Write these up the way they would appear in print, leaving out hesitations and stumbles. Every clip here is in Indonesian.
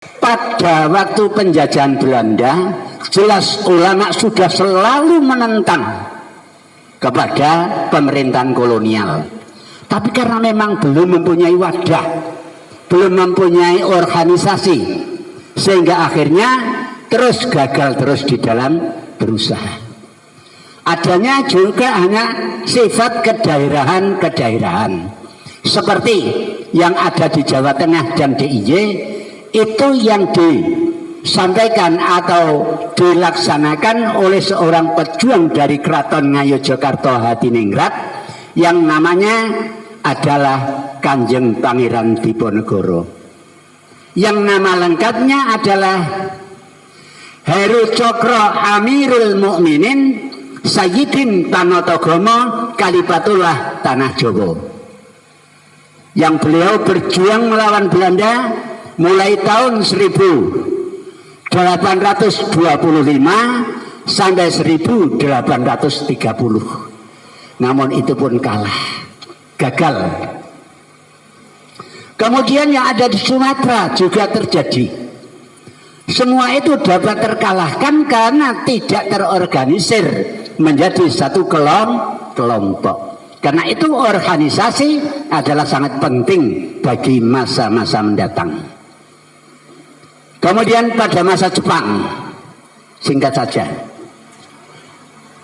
Pada waktu penjajahan Belanda, jelas ulama sudah selalu menentang kepada pemerintahan kolonial. Tapi karena memang belum mempunyai wadah, belum mempunyai organisasi, sehingga akhirnya terus gagal terus di dalam berusaha. Adanya juga hanya sifat kedaerahan-kedaerahan. Seperti yang ada di Jawa Tengah dan DIY, itu yang disampaikan atau dilaksanakan oleh seorang pejuang dari Keraton Ngayogyakarta Hadiningrat yang namanya adalah Kanjeng Pangeran Diponegoro, yang nama lengkapnya adalah Heru Cokro Amirul Mukminin Sayyidin Tanatogomo Kalifatullah Tanah Jawa, yang beliau berjuang melawan Belanda mulai tahun 1825 sampai 1830. Namun itu pun kalah, gagal. Kemudian yang ada di Sumatera juga terjadi. Semua itu dapat terkalahkan karena tidak terorganisir menjadi satu kelompok. Karena itu organisasi adalah sangat penting bagi masa-masa mendatang. Kemudian pada masa Jepang, singkat saja.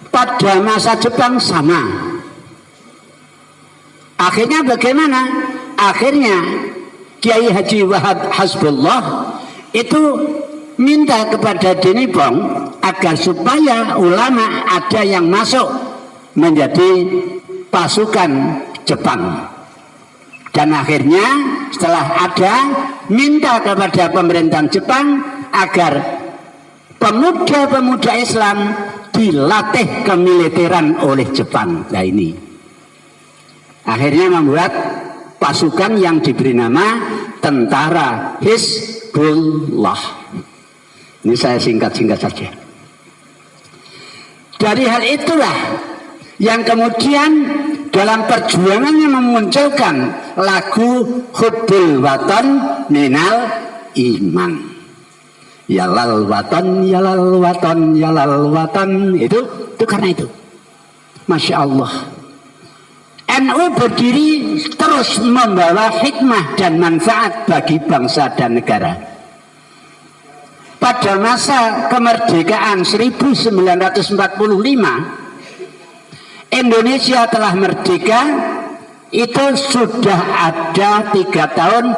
Pada masa Jepang sama. Akhirnya bagaimana? Akhirnya Kiai Haji Wahab Hasbullah itu minta kepada Denipong agar supaya ulama ada yang masuk menjadi pasukan Jepang. Dan akhirnya setelah ada, minta kepada pemerintahan Jepang agar pemuda-pemuda Islam dilatih kemiliteran oleh Jepang. Nah ini akhirnya membuat pasukan yang diberi nama Tentara Hizbullah. Ini saya singkat-singkat saja. Dari hal itulah yang kemudian dalam perjuangannya memunculkan lagu Hubbul Watan Minal Iman. Yalal watan, yalal watan, yalal watan. Itu karena itu. Masya Allah. NU berdiri terus membawa hikmah dan manfaat bagi bangsa dan negara. Pada masa kemerdekaan 1945, Indonesia telah merdeka, itu sudah ada 3 tahun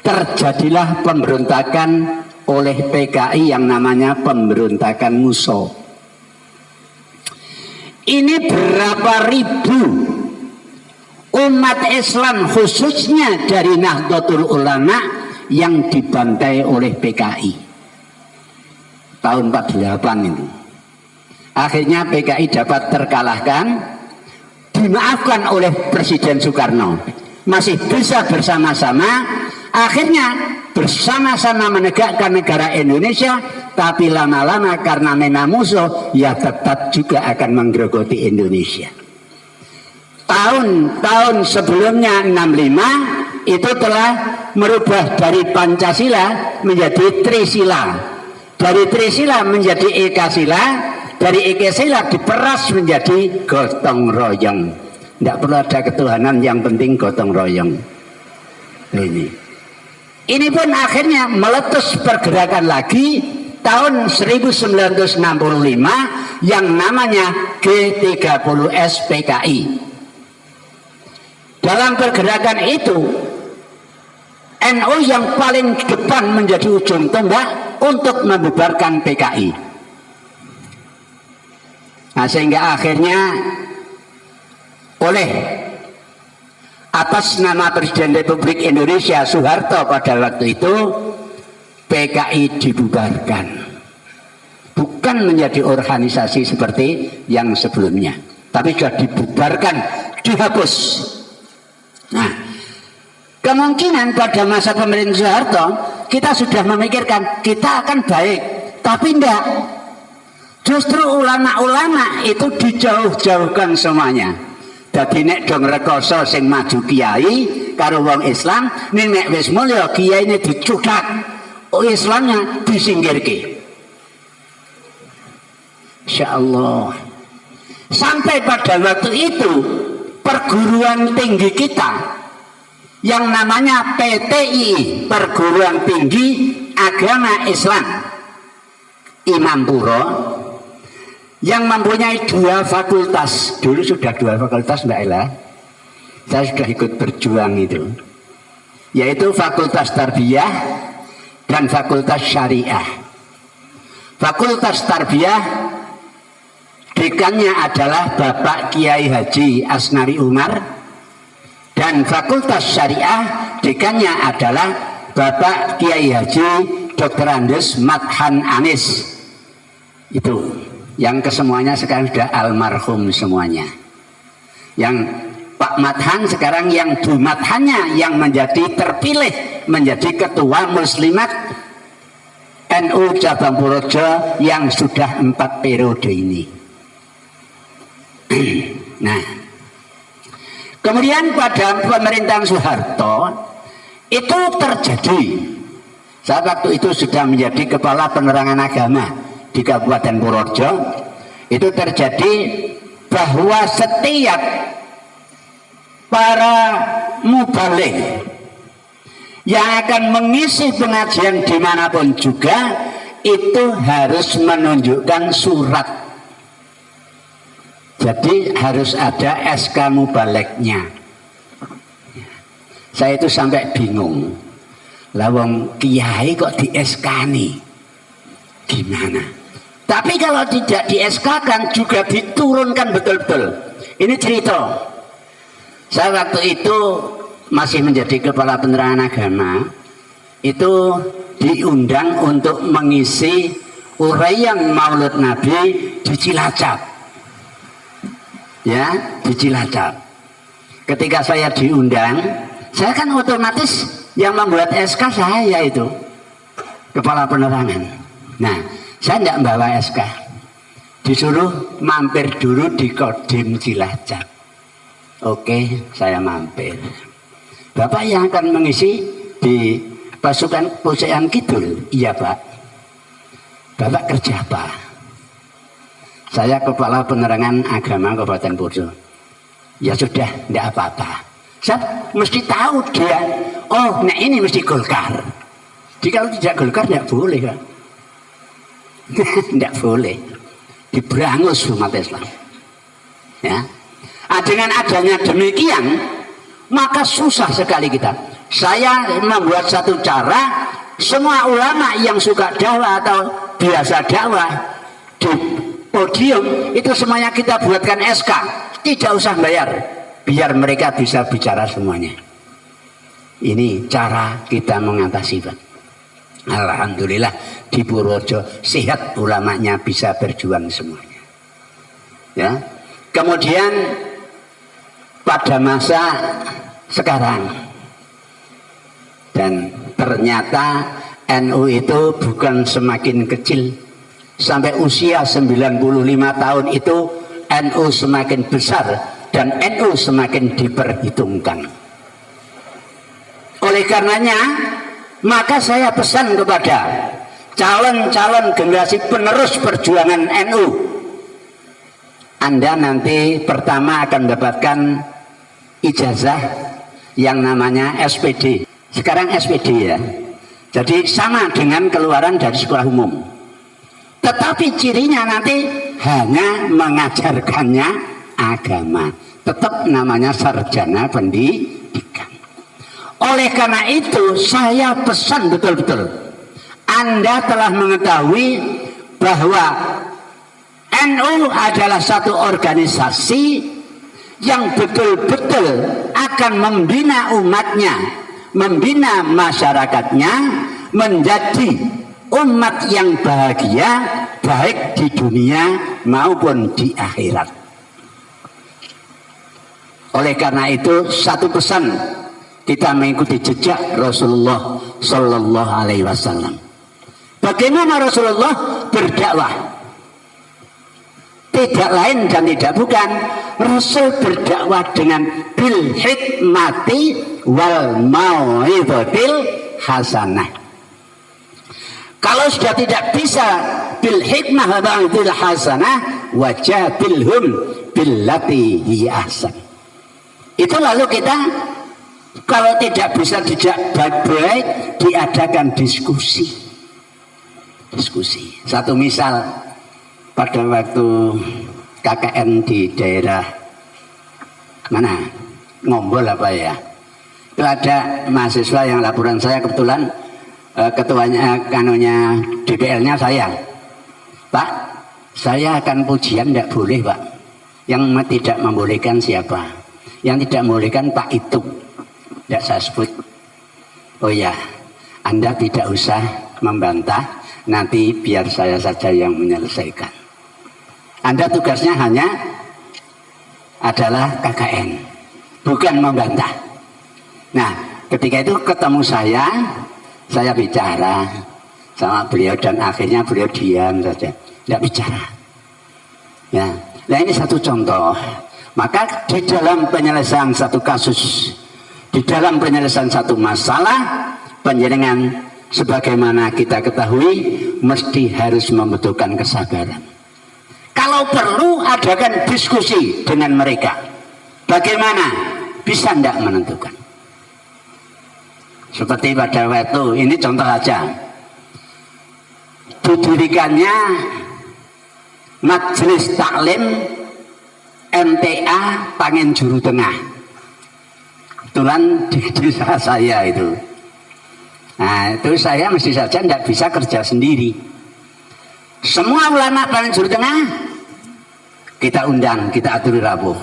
terjadilah pemberontakan oleh PKI yang namanya pemberontakan Muso. Ini berapa ribu umat Islam khususnya dari Nahdlatul Ulama yang dibantai oleh PKI tahun 48 itu. Akhirnya PKI dapat terkalahkan, dimaafkan oleh Presiden Soekarno, masih bisa bersama-sama, akhirnya bersama-sama menegakkan negara Indonesia. Tapi lama-lama karena memang musuh, ya tetap juga akan menggerogoti Indonesia. Tahun sebelumnya 65 itu telah merubah dari Pancasila menjadi Trisila, dari Trisila menjadi Ekasila, dari Ekasila diperas menjadi gotong royong. Tidak perlu ada ketuhanan, yang penting gotong royong. Ini pun akhirnya meletus pergerakan lagi tahun 1965 yang namanya G30S PKI. Dalam pergerakan itu NU yang paling depan menjadi ujung tombak untuk membubarkan PKI. Nah, sehingga akhirnya oleh atas nama Presiden Republik Indonesia Soeharto pada waktu itu, PKI dibubarkan, bukan menjadi organisasi seperti yang sebelumnya, tapi sudah dibubarkan, dihapus. Nah, kemungkinan pada masa pemerintahan Soeharto kita sudah memikirkan kita akan baik, tapi enggak. Justru ulama-ulama itu dijauh-jauhkan semuanya. Dadi nek dong rekoso sing maju kiai karo wong Islam, nek wis mulya kiai ini dicudak Islamnya disingkirke. Insya Allah. Sampai pada waktu itu perguruan tinggi kita yang namanya PTI, Perguruan Tinggi Agama Islam Imam Puro, yang mempunyai 2 fakultas. Dulu sudah 2 fakultas Mbak Ella, saya sudah ikut berjuang itu, yaitu Fakultas Tarbiyah dan Fakultas Syariah. Fakultas Tarbiyah dekannya adalah Bapak Kiai Haji Asnari Umar, dan Fakultas Syariah dekannya adalah Bapak Kiai Haji Dr. Andes Madhan Anis. Itu yang kesemuanya sekarang sudah almarhum semuanya. Yang Pak Madhan sekarang yang Bu Madhannya yang menjadi terpilih menjadi ketua Muslimat NU Cabang Purworejo yang sudah 4 periode ini. Nah, kemudian pada pemerintahan Soeharto itu terjadi. Saya waktu itu sudah menjadi kepala penerangan agama di Kabupaten Purworejo. Itu terjadi bahwa setiap para mubaligh yang akan mengisi pengajian dimanapun juga itu harus menunjukkan surat. Jadi harus ada SK mubalighnya. Saya itu sampai bingung. Lawang kiai kok di SK nih? Gimana? Tapi kalau tidak di SK kan juga diturunkan betul-betul. Ini cerita. Saya waktu itu masih menjadi kepala penerangan agama. Itu diundang untuk mengisi uraian Maulid Nabi di Cilacap. Ya, di Cilacap. Ketika saya diundang, saya kan otomatis yang membuat SK saya itu kepala penerangan. Nah, saya tidak membawa SK, disuruh mampir dulu di Kodim Cilacap. Oke, saya mampir. Bapak yang akan mengisi di pasukan Pusean Kidul? Iya Pak. Bapak kerja apa? Saya kepala penerangan agama Kabupaten Purworejo. Ya sudah, tidak apa-apa. Saya mesti tahu dia. Oh, nah ini mesti Golkar. Jadi kalau tidak Golkar tidak boleh kan? Tidak boleh. Diberangus umat Islam. Ya. Dengan adanya demikian, maka susah sekali kita. Saya membuat satu cara, semua ulama yang suka dakwah atau biasa dakwah di podium itu semuanya kita buatkan SK, tidak usah bayar, biar mereka bisa bicara semuanya. Ini cara kita mengatasi, Pak. Alhamdulillah di Purworejo sehat, ulamanya bisa berjuang semuanya. Ya. Kemudian pada masa sekarang, dan ternyata NU itu bukan semakin kecil. Sampai usia 95 tahun itu NU semakin besar dan NU semakin diperhitungkan. Oleh karenanya, maka saya pesan kepada calon-calon generasi penerus perjuangan NU, Anda nanti pertama akan mendapatkan ijazah yang namanya SPD. Sekarang SPD ya. Jadi sama dengan keluaran dari sekolah umum. Tetapi cirinya nanti hanya mengajarkannya agama. Tetap namanya sarjana pendidikan. Oleh karena itu saya pesan betul-betul. Anda telah mengetahui bahwa NU adalah satu organisasi yang betul-betul akan membina umatnya, membina masyarakatnya menjadi umat yang bahagia baik di dunia maupun di akhirat. Oleh karena itu satu pesan, kita mengikuti jejak Rasulullah Sallallahu Alaihi Wasallam. Bagaimana Rasulullah berdakwah? Tidak lain dan tidak bukan, Rasul berdakwah dengan bil hikmati wal mau'izatil hasanah. Kalau sudah tidak bisa bil hikmah wa mau'izatil hasanah wajadilhum billati hiya ahsan. Itu lalu kita kalau tidak bisa dijak baik-baik diadakan diskusi. Satu misal pada waktu KKN di daerah mana? Ngombol apa ya? Itu ada mahasiswa yang laporan saya kebetulan ketuanya kanunya DPL-nya saya. Pak, saya akan pujian tidak boleh Pak. Yang tidak membolehkan siapa? Yang tidak membolehkan Pak itu. Tidak saya sebut. Oh ya, Anda tidak usah membantah. Nanti biar saya saja yang menyelesaikan. Anda tugasnya hanya adalah KKN, bukan membantah. Nah, ketika itu ketemu saya bicara sama beliau dan akhirnya beliau diam saja, tidak bicara. Ya, nah ini satu contoh. Maka di dalam penyelesaian satu kasus, di dalam penyelesaian satu masalah, panjenengan sebagaimana kita ketahui mesti harus membutuhkan kesabaran. Kalau perlu adakan diskusi dengan mereka. Bagaimana bisa tidak menentukan? Seperti pada waktu ini contoh aja, didirikannya Majelis Taklim MTA Pangen Juru Tengah. Kebetulan di desa saya itu. Nah itu saya mesti saja tidak bisa kerja sendiri. Semua ulama Pangen Juru Tengah kita undang, kita atur rapuh,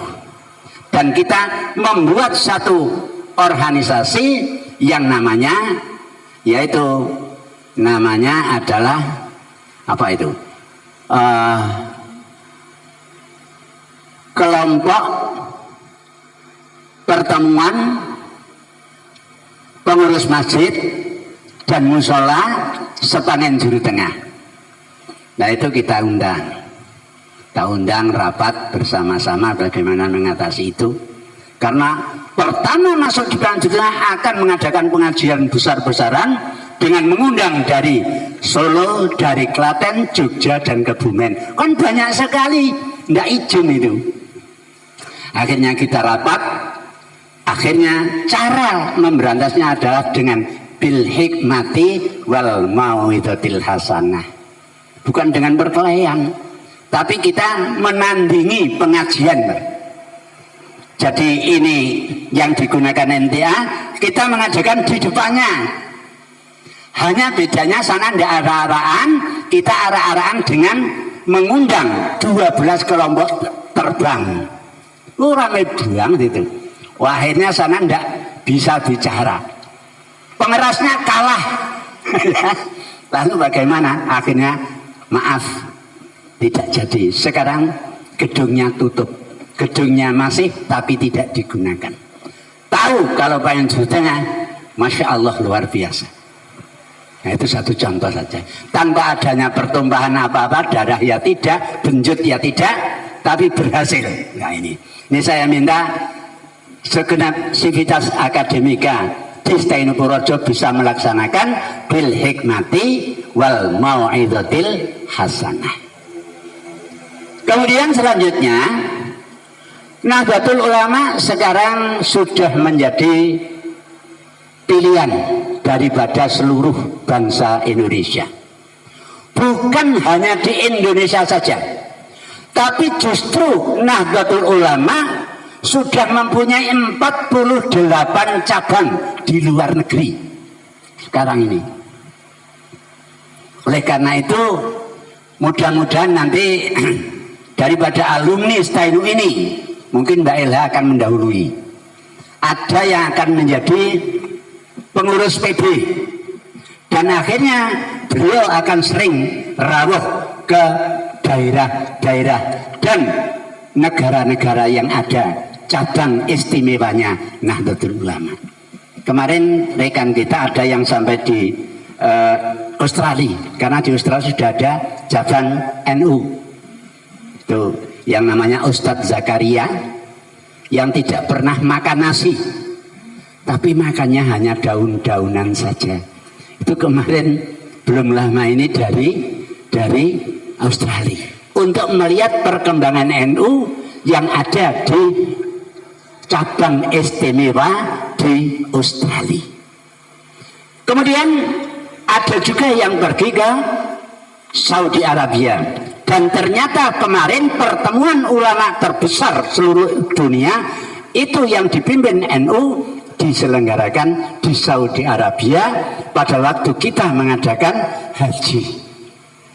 dan kita membuat satu organisasi yang namanya adalah apa itu? Kelompok pertemuan pengurus masjid dan musola sepangen Juru Tengah. Nah itu kita undang rapat bersama-sama bagaimana mengatasi itu. Karena pertama masuk di Pangen Juru Tengah akan mengadakan pengajian besar-besaran dengan mengundang dari Solo, dari Klaten, Jogja dan Kebumen. Kan banyak sekali, tidak izin itu. Akhirnya kita rapat. Akhirnya cara memberantasnya adalah dengan bil hikmati wal mau'izatil hasanah. Bukan dengan perkelahian, tapi kita menandingi pengajian. Jadi ini yang digunakan NTA, kita mengajarkan di depannya. Hanya bedanya sana tidak arah-arahan, kita arah-arahan dengan mengundang 12 kelompok terbang. Ramai banget itu. Wah, akhirnya sana tidak bisa bicara. Pengerasnya kalah. Lalu bagaimana? Akhirnya maaf, tidak jadi. Sekarang gedungnya tutup. Gedungnya masih tapi tidak digunakan. Tahu kalau Pangen Juru Tengah, Masya Allah luar biasa. Nah itu satu contoh saja. Tanpa adanya pertumpahan apa-apa, darah ya tidak, benjut ya tidak, tapi berhasil. Nah ini saya minta segenap sivitas akademika di Stainu Purworejo bisa melaksanakan bil hikmati wal mau'izatil hasanah. Kemudian selanjutnya, Nahdlatul Ulama sekarang sudah menjadi pilihan daripada seluruh bangsa Indonesia. Bukan hanya di Indonesia saja, tapi justru Nahdlatul Ulama sudah mempunyai 48 cabang di luar negeri sekarang ini. Oleh karena itu, mudah-mudahan nanti daripada alumni Stainu ini, mungkin Mbak Elha akan mendahului. Ada yang akan menjadi pengurus PB. Dan akhirnya beliau akan sering rawuh ke daerah-daerah dan negara-negara yang ada cabang istimewanya Nahdlatul Ulama. Kemarin rekan kita ada yang sampai di Australia, karena di Australia sudah ada cabang NU. Itu yang namanya Ustadz Zakaria, yang tidak pernah makan nasi, tapi makannya hanya daun-daunan saja. Itu kemarin belum lama ini dari Australia untuk melihat perkembangan NU yang ada di cabang istimewa di Australia. Kemudian ada juga yang pergi ke Saudi Arabia, dan ternyata kemarin pertemuan ulama terbesar seluruh dunia itu yang dipimpin NU diselenggarakan di Saudi Arabia pada waktu kita mengadakan haji.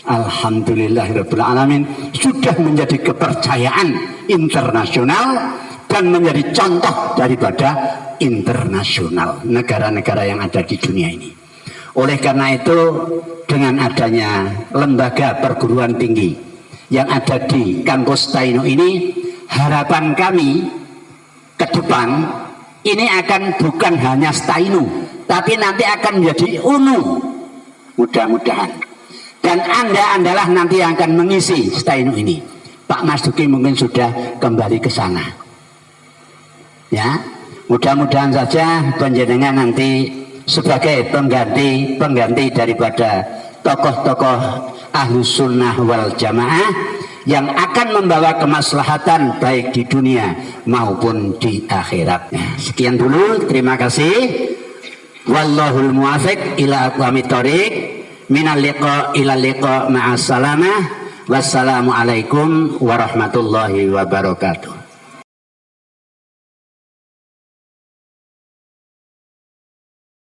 Alhamdulillahirabbil alamin, sudah menjadi kepercayaan internasional dan menjadi contoh daripada internasional negara-negara yang ada di dunia ini. Oleh karena itu, dengan adanya lembaga perguruan tinggi yang ada di kampus Tainu ini, harapan kami ke depan ini akan bukan hanya Tainu, tapi nanti akan menjadi UNU, mudah-mudahan. Dan Anda-andalah nanti yang akan mengisi Tainu ini. Pak Mas Duki mungkin sudah kembali ke sana. Ya, mudah-mudahan saja panjenengan nanti sebagai pengganti daripada tokoh-tokoh Ahlus Sunnah wal Jamaah yang akan membawa kemaslahatan baik di dunia maupun di akhirat. Sekian dulu, terima kasih. Wallahul muwafiq ila aqwamit thoriq. Minal liqa ila liqa ma'as salamah. Wassalamualaikum warahmatullahi wabarakatuh.